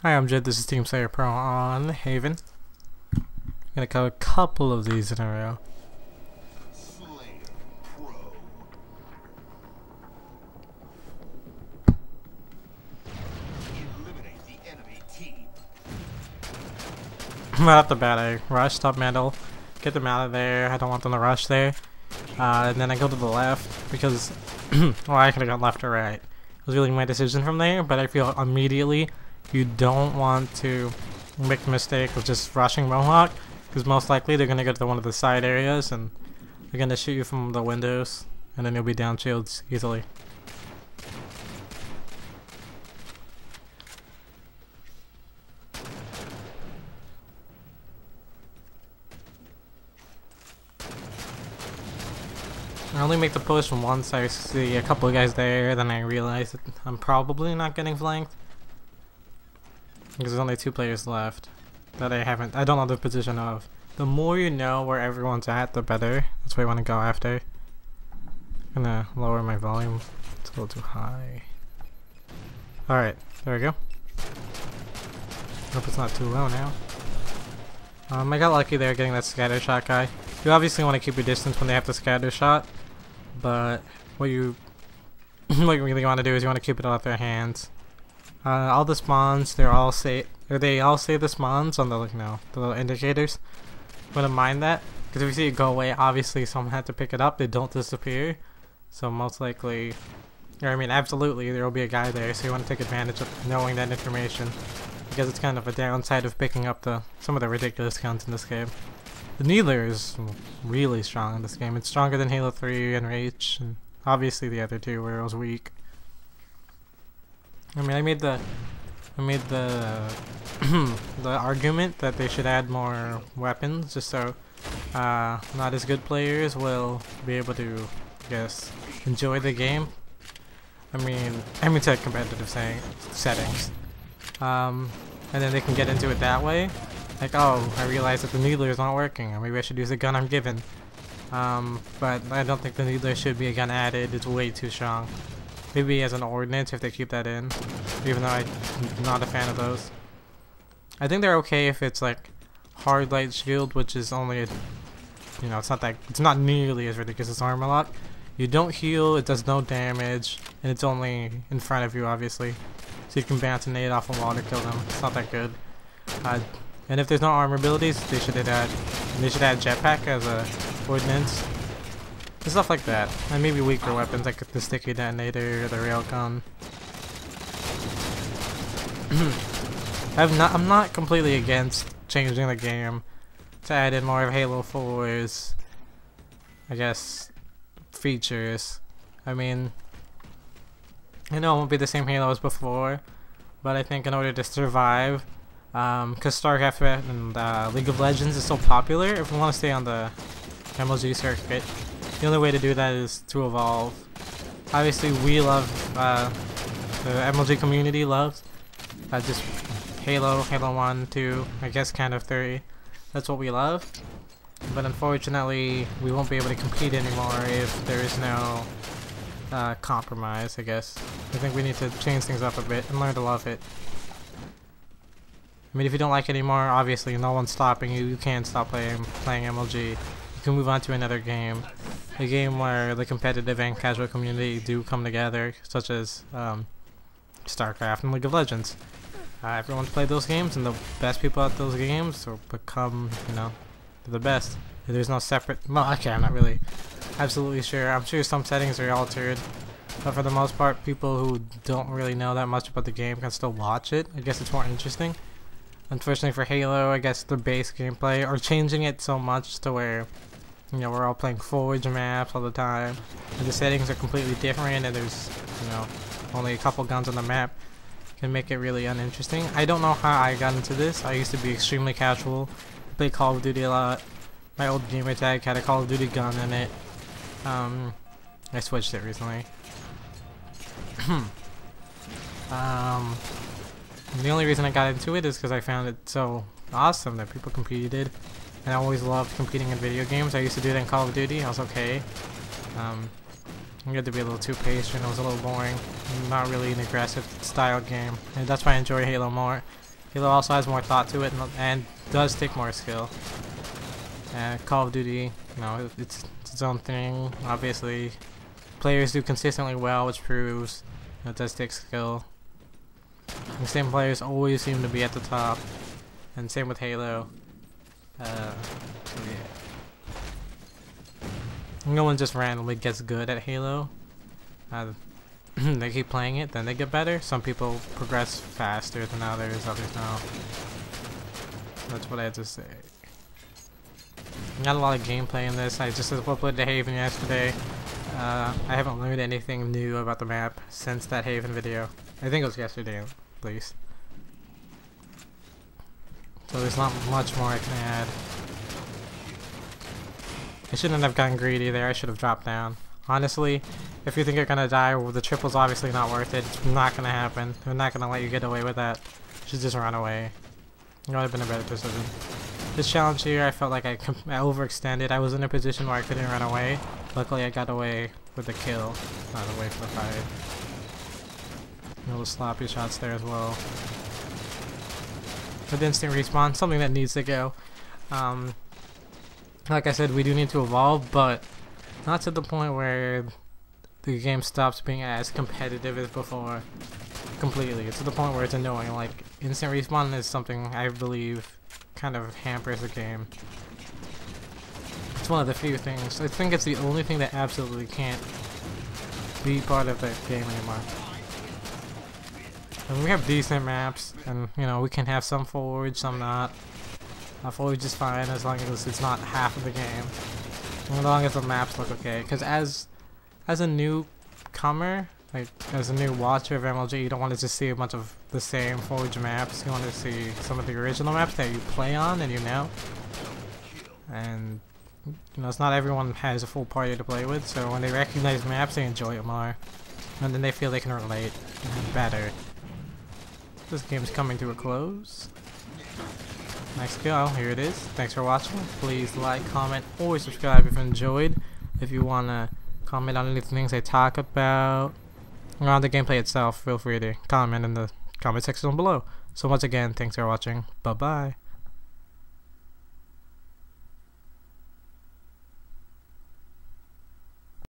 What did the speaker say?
Hi, I'm Jed. This is Team Slayer Pro on Haven. I'm gonna cover a couple of these in a row. Slayer Pro. Eliminate the enemy team. Right off the bat, I rush top middle, get them out of there. I don't want them to rush there. And then I go to the left because, well, I could have gone left or right. It was really my decision from there, but I feel immediately you don't want to make the mistake of just rushing Mohawk, because most likely they're going to go to one of the side areas and they're going to shoot you from the windows, and then you'll be down shields easily. I only make the push once I see a couple of guys there, then I realize that I'm probably not getting flanked. Because there's only 2 players left that I don't know the position of. The more you know where everyone's at, the better. That's what I want to go after. I'm gonna lower my volume. It's a little too high. Alright, there we go. Hope it's not too low now. I got lucky there getting that scatter shot guy. You obviously want to keep your distance when they have the scatter shot, but what you really want to do is you want to keep it out of their hands. All the spawns, they all say the spawns on the the little indicators. Wouldn't mind that, because if you see it go away, obviously someone had to pick it up. They don't disappear, so most likely, or I mean absolutely, there will be a guy there. So you want to take advantage of knowing that information, because it's kind of a downside of picking up some of the ridiculous guns in this game. The Needler is really strong in this game. It's stronger than Halo 3 and Reach, and obviously the other two where it was weak. I mean, I made the the argument that they should add more weapons, just so not as good players will be able to, I guess, enjoy the game. I mean to competitive settings, and then they can get into it that way. Like, oh, I realized that the Needler is not working, or maybe I should use the gun I'm given. But I don't think the Needler should be a gun added. It's way too strong. Maybe as an ordnance if they keep that in, even though I'm not a fan of those. I think they're okay if it's like hard light shield, which is only it's not nearly as ridiculous as armor lock. You don't heal, it does no damage, and it's only in front of you, obviously, so you can bounce a nade off a wall to kill them. It's not that good. And if there's no armor abilities, they should add jetpack as a ordnance. And stuff like that. And maybe weaker weapons like the sticky detonator or the railgun. I'm not completely against changing the game to add in more of Halo 4's, I guess, features. I mean, I know it won't be the same Halo as before, but I think in order to survive, because StarCraft and League of Legends is so popular, if we want to stay on the MLG circuit, the only way to do that is to evolve. Obviously, we love, the MLG community loves just Halo 1, 2, I guess kind of 3. That's what we love. But unfortunately, we won't be able to compete anymore if there is no compromise, I guess. I think we need to change things up a bit and learn to love it. I mean, if you don't like it anymore, obviously no one's stopping you. You can't stop playing MLG. You can move on to another game. A game where the competitive and casual community do come together, such as StarCraft and League of Legends. Everyone's played those games, and the best people at those games will become, the best. There's no separate... Well, okay, I'm not really absolutely sure. I'm sure some settings are altered, but for the most part, people who don't really know that much about the game can still watch it. I guess it's more interesting. Unfortunately for Halo, I guess the base gameplay, or changing it so much to where, we're all playing Forge maps all the time, and the settings are completely different, and there's, only a couple guns on the map, can make it really uninteresting. I don't know how I got into this. I used to be extremely casual, play Call of Duty a lot. My old gamer tag had a Call of Duty gun in it. I switched it recently. The only reason I got into it is because I found it so awesome that people competed, and I always loved competing in video games. I used to do that in Call of Duty. I was okay. I had to be a little too patient. It was a little boring. Not really an aggressive style game, and that's why I enjoy Halo more. Halo also has more thought to it and does take more skill. And Call of Duty, you know, it's its own thing. Obviously, players do consistently well, which proves it does take skill. The same players always seem to be at the top, and same with Halo. Yeah. No one just randomly gets good at Halo. They keep playing it, then they get better. Some people progress faster than others no. That's what I had to say. Not a lot of gameplay in this. I just uploaded the Haven yesterday. I haven't learned anything new about the map since that Haven video. I think it was yesterday at least. So there's not much more I can add. I shouldn't have gotten greedy there. I should have dropped down. Honestly, if you think you're gonna die, well, the triple's obviously not worth it. It's not gonna happen. They're not gonna let you get away with that. You should just run away. It would have been a better decision. This challenge here, I felt like I overextended. I was in a position where I couldn't run away. Luckily, I got away with the kill, not away from the fight. Little sloppy shots there as well. With instant respawn, something that needs to go. Like I said, we do need to evolve, but not to the point where the game stops being as competitive as before. Completely. It's to the point where it's annoying. Like, instant respawn is something I believe kind of hampers the game. It's one of the few things. I think it's the only thing that absolutely can't be part of the game anymore. And we have decent maps, and you know, we can have some forward, some not. Forward is fine as long as it's not half of the game. As long as the maps look okay. Because as a newcomer, like as a new watcher of MLG, you don't want to just see a bunch of the same Forge maps. You want to see some of the original maps that you play on and you know. And you know, it's not everyone has a full party to play with, so when they recognize maps, they enjoy it more, and then they feel they can relate better. This game's coming to a close. Next go, here it is. Thanks for watching. Please like, comment, or subscribe if you enjoyed. If you wanna comment on any things I talk about or on the gameplay itself, feel free to comment in the comment section below. So once again, thanks for watching. Bye bye.